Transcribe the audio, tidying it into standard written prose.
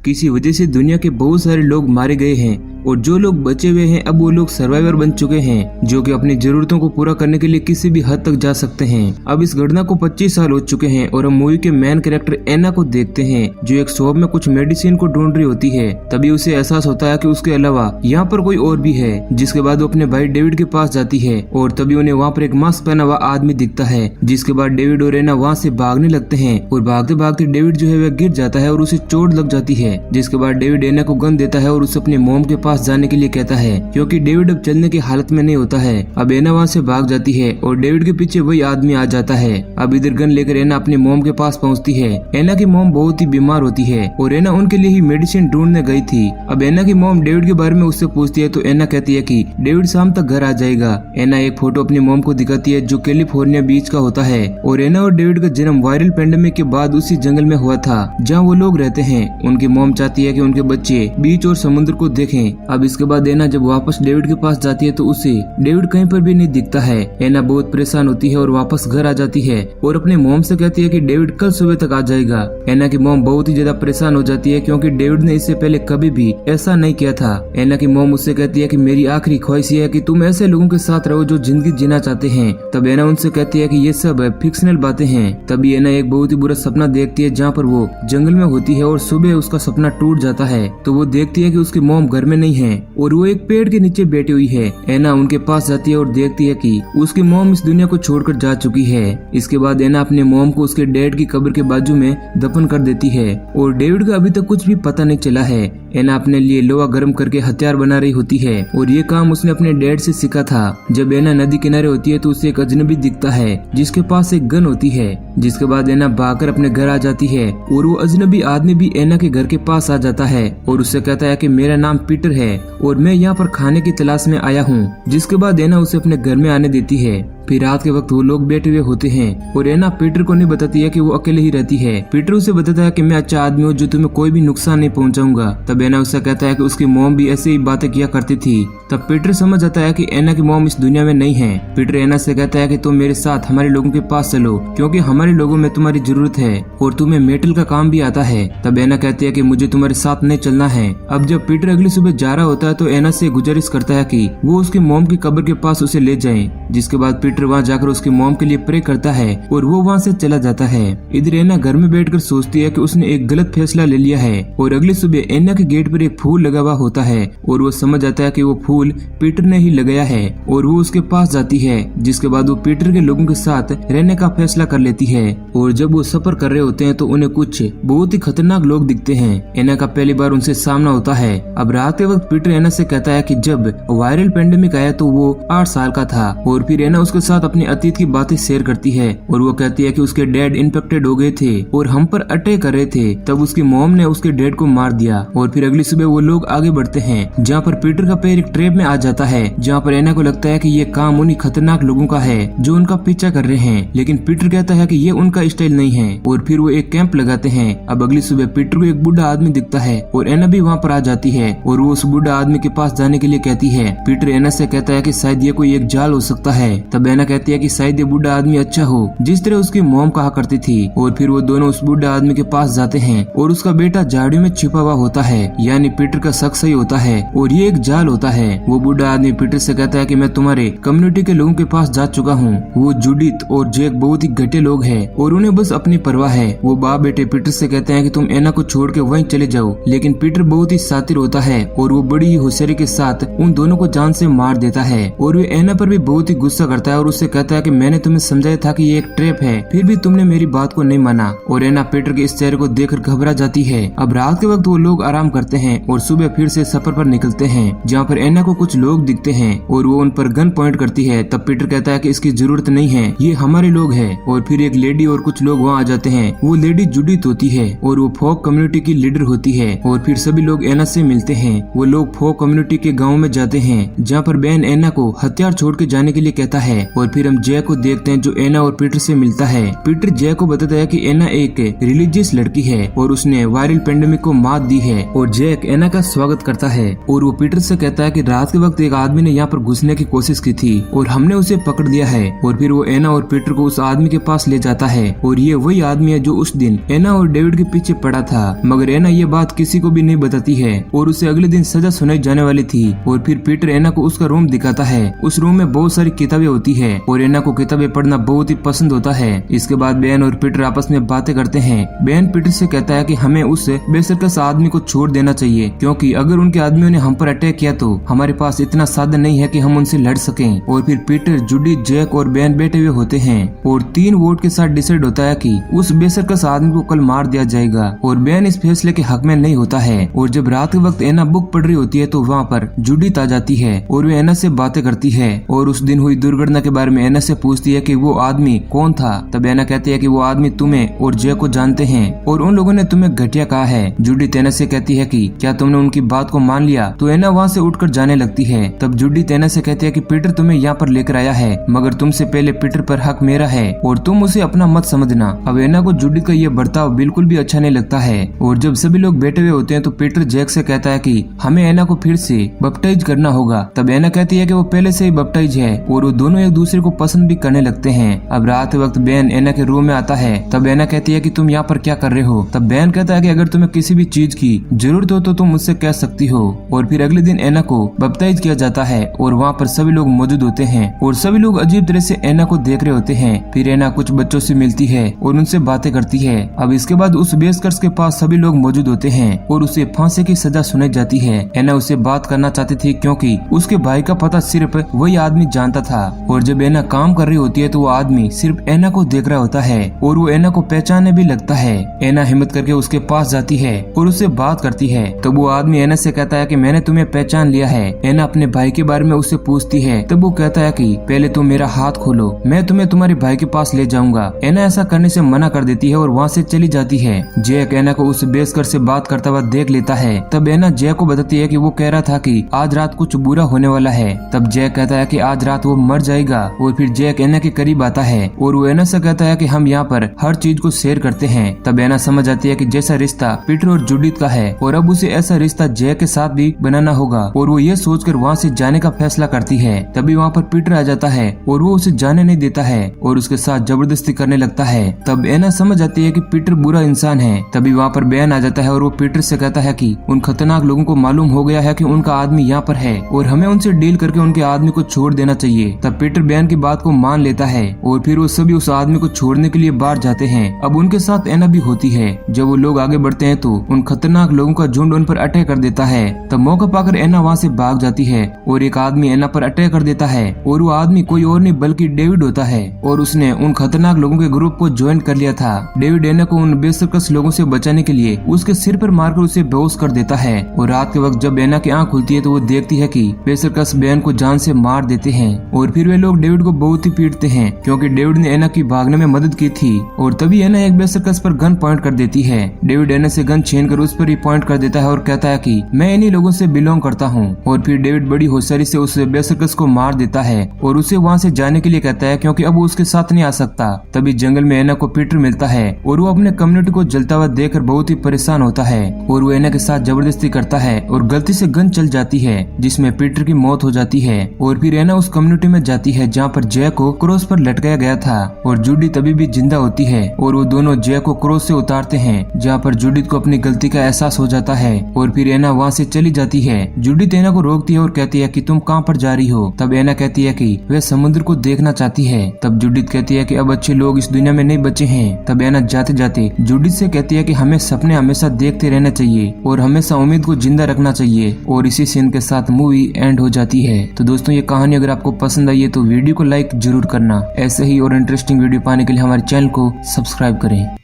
किसी वजह से दुनिया के बहुत सारे लोग मारे गए हैं और जो लोग बचे हुए हैं अब वो लोग सर्वाइवर बन चुके हैं जो कि अपनी जरूरतों को पूरा करने के लिए किसी भी हद तक जा सकते हैं। अब इस घटना को 25 साल हो चुके हैं और हम मूवी के मेन कैरेक्टर एना को देखते हैं जो एक शॉप में कुछ मेडिसिन को ढूंढ रही होती है। तभी उसे एहसास होता है कि उसके अलावा यहाँ पर कोई और भी है, जिसके बाद वो अपने भाई डेविड के पास जाती है और तभी उन्हें वहाँ पर एक मास्क पहना हुआ आदमी दिखता है। जिसके बाद डेविड और एना वहाँ से भागने लगते हैं और भागते भागते डेविड जो है वह गिर जाता है और उसे चोट लग जाती है। जिसके बाद डेविड एना को गन देता है और उसे अपने मोम के पास जाने के लिए कहता है क्योंकि डेविड अब चलने की हालत में नहीं होता है। अब एना वहाँ से भाग जाती है और डेविड के पीछे वही आदमी आ जाता है। अब इधर गन लेकर एना अपने मोम के पास पहुँचती है। एना की मोम बहुत ही बीमार होती है और एना उनके लिए ही मेडिसिन ढूंढने गई थी। अब एना की मोम डेविड के बारे में उससे पूछती है तो एना कहती है कि डेविड शाम तक घर आ जाएगा। एना एक फोटो अपनी मोम को दिखाती है जो कैलिफोर्निया बीच का होता है और एना और डेविड का जन्म वायरल पेंडेमिक के बाद उसी जंगल में हुआ था जहाँ वो लोग रहते हैं। उनकी मोम चाहती है कि उनके बच्चे बीच और समुद्र को देखें। अब इसके बाद एना जब वापस डेविड के पास जाती है तो उसे डेविड कहीं पर भी नहीं दिखता है। एना बहुत परेशान होती है और वापस घर आ जाती है और अपने मोम से कहती है कि डेविड कल सुबह तक आ जाएगा। एना की मोम बहुत ही ज्यादा परेशान हो जाती है क्योंकि डेविड ने इससे पहले कभी भी ऐसा नहीं किया था। एना की मोम उससे कहती है कि मेरी आखिरी ख्वाहिश है कि तुम ऐसे लोगों के साथ रहो जो जिंदगी जीना चाहते हैं। तब एना उनसे कहती है कि ये सब फिक्शनल बातें हैं। तभी एना एक बहुत ही बुरा सपना देखती है जहाँ पर वो जंगल में होती है और सुबह उसका सपना टूट जाता है तो वो देखती है कि उसकी मोम घर में नहीं है और वो एक पेड़ के नीचे बैठी हुई है। एना उनके पास जाती है और देखती है कि उसकी मोम इस दुनिया को छोड़कर जा चुकी है। इसके बाद एना अपने मोम को उसके डैड की कब्र के बाजू में दफन कर देती है और डेविड का अभी तक कुछ भी पता नहीं चला है। एना अपने लिए लोहा गर्म करके हथियार बना रही होती है और ये काम उसने अपने डैड से सीखा था। जब एना नदी किनारे होती है तो उसे एक अजनबी दिखता है जिसके पास एक गन होती है। जिसके बाद एना भागकर अपने घर आ जाती है और वो अजनबी आदमी भी एना के घर के पास आ जाता है और उससे कहता है कि मेरा नाम पीटर है और मैं यहाँ पर खाने की तलाश में आया हूँ। जिसके बाद एना उसे अपने घर में आने देती है। फिर रात के वक्त वो लोग बैठे हुए होते हैं और एना पीटर को नहीं बताती है कि वो अकेले ही रहती है। पीटर उसे बताता है कि मैं अच्छा आदमी हूँ जो तुम्हें कोई भी नुकसान नहीं पहुँचाऊंगा। तब एना उससे कहता है कि उसकी मॉम भी ऐसे ही बातें किया करती थी। तब पीटर समझ जाता है कि एना की मॉम इस दुनिया में नहीं है। पीटर एना से कहता है कि तुम मेरे साथ हमारे लोगों के पास चलो क्योंकि हमारे लोगों में तुम्हारी जरूरत है और तुम्हें मेटल का काम भी आता है। तब एना कहती है कि मुझे तुम्हारे साथ नहीं चलना है। अब जब पीटर अगली सुबह जा रहा होता है तो एना से गुजारिश करता है कि वो उसकी मॉम की कब्र के पास उसे ले जाए। जिसके बाद पीटर वहाँ जाकर उसकी मॉम के लिए प्रे करता है और वो वहाँ से चला जाता है। इधर एना घर में बैठकर सोचती है कि उसने एक गलत फैसला ले लिया है और अगली सुबह एना के गेट पर एक फूल लगा हुआ होता है और वो समझ जाता है कि वो फूल पीटर ने ही लगाया है और वो उसके पास जाती है। जिसके बाद वो पीटर के लोगों के साथ रहने का फैसला कर लेती है और जब वो सफर कर रहे होते हैं तो उन्हें कुछ बहुत ही खतरनाक लोग दिखते हैं। एना का पहली बार उनसे सामना होता है। अब रात के वक्त पीटर एना से कहता है कि जब वायरल पेंडेमिक आया तो वो 8 साल का था और फिर एना उसके साथ अपने अतीत की बातें शेयर करती है और वो कहती है कि उसके डैड इन्फेक्टेड हो गए थे और हम पर अटैक कर रहे थे। तब उसकी मॉम ने उसके डैड को मार दिया और फिर अगली सुबह वो लोग आगे बढ़ते हैं जहाँ पर पीटर का पैर एक ट्रैप में आ जाता है जहाँ पर एना को लगता है कि ये काम उन्हीं खतरनाक लोगों का है जो उनका पीछा कर रहे हैं। लेकिन पीटर कहता है कि ये उनका स्टाइल नहीं है और फिर वो एक कैंप लगाते हैं। अब अगली सुबह पीटर को एक बूढ़ा आदमी दिखता है और एना भी वहाँ पर आ जाती है और वो उस बूढ़ा आदमी के पास जाने के लिए कहती है। पीटर एना से कहता है कि शायद ये कोई एक जाल हो सकता है। तब एना कहती है कि शायद ये बूढ़ा आदमी अच्छा हो जिस तरह उसकी मॉम कहा करती थी और फिर वो दोनों उस बूढ़ा आदमी के पास जाते हैं और उसका बेटा झाड़ियों में छिपा हुआ होता है। यानी पीटर का शक सही होता है और ये एक जाल होता है। वो बूढ़ा आदमी पीटर से कहता है कि मैं तुम्हारे कम्युनिटी के लोगों के पास जा चुका हूँ। वो जूडिथ और जैक बहुत ही घटे लोग हैं और उन्हें बस अपनी परवाह है। वो बाप बेटे पीटर से कहते हैं कि तुम एना को छोड़ के वहीं चले जाओ। लेकिन पीटर बहुत ही शातिर होता है और वो बड़ी ही होशियारी के साथ उन दोनों को जान से मार देता है और वो एना पर भी बहुत ही गुस्सा करता है और उससे कहता है कि मैंने तुम्हें समझाया था कि ये एक ट्रैप है फिर भी तुमने मेरी बात को नहीं माना। और एना पीटर के इस चेहरे को देखकर घबरा जाती है। अब रात के वक्त वो लोग आराम करते हैं और सुबह फिर से सफर पर निकलते हैं जहाँ पर एना को कुछ लोग दिखते हैं और वो उन पर गन पॉइंट करती है। तब पीटर कहता है कि इसकी जरूरत नहीं है, ये हमारे लोग हैं। और फिर एक लेडी और कुछ लोग वहाँ आ जाते हैं। वो लेडी जूडिथ होती है और वो फोक कम्युनिटी की लीडर होती है और फिर सभी लोग एना से मिलते हैं। वो लोग फोक कम्युनिटी के गाँव में जाते हैं जहाँ पर बैन एना को हथियार छोड़ के जाने के लिए कहता है और फिर हम जय को देखते हैं जो एना और पीटर से मिलता है। पीटर जय को बताता है कि एना एक रिलीजियस लड़की है और उसने वायरल पेंडेमिक को मात दी है और जय एना का स्वागत करता है और वो पीटर से कहता है कि रात के वक्त एक आदमी ने यहाँ पर घुसने की कोशिश की थी और हमने उसे पकड़ दिया है। और फिर वो एना और पीटर को उस आदमी के पास ले जाता है और ये वही आदमी है जो उस दिन एना और डेविड के पीछे पड़ा था, मगर एना ये बात किसी को भी नहीं बताती है और उसे अगले दिन सजा सुनाई जाने वाली थी। और फिर पीटर एना को उसका रूम दिखाता है। उस रूम में बहुत सारी किताबें होती है और एना को किताबें पढ़ना बहुत ही पसंद होता है। इसके बाद बेन और पीटर आपस में बातें करते हैं। बेन पीटर से कहता है कि हमें उस बेसरकस आदमी को छोड़ देना चाहिए, क्योंकि अगर उनके आदमियों ने हम पर अटैक किया तो हमारे पास इतना साधन नहीं है कि हम उनसे लड़ सकें। और फिर पीटर, जूडी, जैक और बेन बैठे हुए होते हैं और 3 वोट के साथ डिसाइड होता है कि उस बेसरकस आदमी को कल मार दिया जाएगा और बेन इस फैसले के हक में नहीं होता है। और जब रात के वक्त एना बुक पढ़ रही होती है तो वहाँ पर जूडी आ जाती है और वे एना से बातें करती है और उस दिन हुई दुर्घटना के बारे में एना से पूछती है कि वो आदमी कौन था। तब एना कहती है कि वो आदमी तुम्हें और जय को जानते हैं और उन लोगों ने तुम्हें घटिया कहा है। जूडी एना से कहती है कि क्या तुमने उनकी बात को मान लिया? तो एना वहाँ से उठकर जाने लगती है। तब जूडी एना से कहती है कि पीटर तुम्हें यहाँ पर लेकर आया है, मगर तुमसे पहले पीटर पर हक मेरा है और तुम उसे अपना मत समझना। अब एना को जूडी का ये बर्ताव बिल्कुल भी अच्छा नहीं लगता है। और जब सभी लोग बैठे हुए होते हैं तो पीटर जैक से कहता है कि हमें एना को फिर से बप्टाइज करना होगा। तब एना कहती है कि वो पहले से ही बप्टाइज है और वो दोनों एक दूसरे को पसंद भी करने लगते हैं। अब रात वक्त बेन एना के रूम में आता है। तब एना कहती है कि तुम यहाँ पर क्या कर रहे हो? तब बेन कहता है कि अगर तुम्हें किसी भी चीज की जरूरत हो तो तुम मुझसे कह सकती हो। और फिर अगले दिन एना को बप्टाइज किया जाता है और वहाँ पर सभी लोग मौजूद होते हैं और सभी लोग अजीब तरह से एना को देख रहे होते हैं। फिर एना कुछ बच्चों से मिलती है और उनसे बातें करती है। अब इसके बाद उस बेसकर्स के पास सभी लोग मौजूद होते हैं और उसे फांसी की सजा सुनाई जाती है। एना उससे बात करना चाहती थी क्योंकि उसके भाई का पता सिर्फ वही आदमी जानता था। और जब एना काम कर रही होती है तो वो आदमी सिर्फ एना को देख रहा होता है और वो एना को पहचानने भी लगता है। एना हिम्मत करके उसके पास जाती है और उससे बात करती है। तब वो आदमी एना से कहता है कि मैंने तुम्हें पहचान लिया है। एना अपने भाई के बारे में उससे पूछती है। तब वो कहता है कि पहले तुम मेरा हाथ खोलो, मैं तुम्हें तुम्हारे भाई के पास ले जाऊंगा। एना ऐसा करने से मना कर देती है और वहाँ से चली जाती है। जैक एना को उस बेसकर से बात करता हुआ देख लेता है। तब एना जैक को बताती है कि वो कह रहा था कि आज रात कुछ बुरा होने वाला है। तब जैक कहता है कि आज रात वो मर जाएगा। और फिर जैक एना के करीब आता है और वो एना से कहता है कि हम यहाँ पर हर चीज को शेयर करते हैं। तब एना समझ जाती है कि जैसा रिश्ता पीटर और जूडिथ का है और अब उसे ऐसा रिश्ता जैक के साथ भी बनाना होगा और वो ये सोचकर वहाँ से जाने का फैसला करती है। तभी वहाँ पर पीटर आ जाता है और वो उसे जाने नहीं देता है और उसके साथ जबरदस्ती करने लगता है। तब एना समझ जाती है कि पीटर बुरा इंसान है। तभी वहाँ पर बेन आ जाता है और वो पीटर से कहता है कि उन खतरनाक लोगों को मालूम हो गया है कि उनका आदमी यहाँ पर है और हमें उनसे डील करके उनके आदमी को छोड़ देना चाहिए। तब पीटर बेन की बात को मान लेता है और फिर वो सभी उस आदमी को छोड़ने के लिए बाहर जाते हैं। अब उनके साथ एना भी होती है। जब वो लोग आगे बढ़ते हैं तो उन खतरनाक लोगों का झुंड उन पर अटैक कर देता है। तब मौका पाकर एना वहाँ से भाग जाती है और एक आदमी एना पर अटैक कर देता है और वो आदमी कोई और नहीं बल्कि डेविड होता है और उसने उन खतरनाक लोगों के ग्रुप को ज्वाइन कर लिया था। डेविड एना को उन बेसरकस लोगों से बचाने के लिए उसके सिर पर मारकर उसे बेहोश कर देता है। और रात के वक्त जब एना की आंख खुलती है तो वो देखती है कि बेसरकस बेन को जान से मार देते हैं। और फिर वे लोग डेविड को बहुत ही पीटते हैं क्योंकि डेविड ने एना की भागने में मदद की थी। और तभी एना एक बेसरकस पर गन पॉइंट कर देती है। डेविड एना से गन छीन कर उस पर ही पॉइंट कर देता है और कहता है कि मैं इन्हीं लोगों से बिलोंग करता हूँ। और फिर डेविड बड़ी होशियारी से उस बेसरकस को मार देता है और उसे वहाँ से जाने के लिए कहता है क्योंकि अब वो उसके साथ नहीं आ सकता। तभी जंगल में एना को पीटर मिलता है और वो अपने कम्युनिटी को जलता हुआ देखकर बहुत ही परेशान होता है और वो एना के साथ जबरदस्ती करता है और गलती से गन चल जाती है जिसमें पीटर की मौत हो जाती है। और फिर एना उस कम्युनिटी में जाती है जहाँ पर जय को क्रॉस पर लटकाया गया था और जूडी तभी भी जिंदा होती है और वो दोनों जय को क्रॉस से उतारते हैं जहाँ पर जूडिथ को अपनी गलती का एहसास हो जाता है। और फिर एना वहाँ से चली जाती है। जूडिथ एना को रोकती है और कहती है कि तुम कहाँ पर जा रही हो? तब एना कहती है कि वह समुद्र को देखना चाहती है। तब जूडिथ कहती है कि अब अच्छे लोग इस दुनिया में नहीं बचे हैं। तब एना जाते जाते जूडिथ से कहती है कि हमें सपने हमेशा देखते रहना चाहिए और हमेशा उम्मीद को जिंदा रखना चाहिए। और इसी सीन के साथ मूवी एंड हो जाती है। तो दोस्तों ये कहानी अगर आपको पसंद आई है तो वीडियो को लाइक जरूर करना। ऐसे ही और इंटरेस्टिंग वीडियो पाने के लिए हमारे चैनल को सब्सक्राइब करें।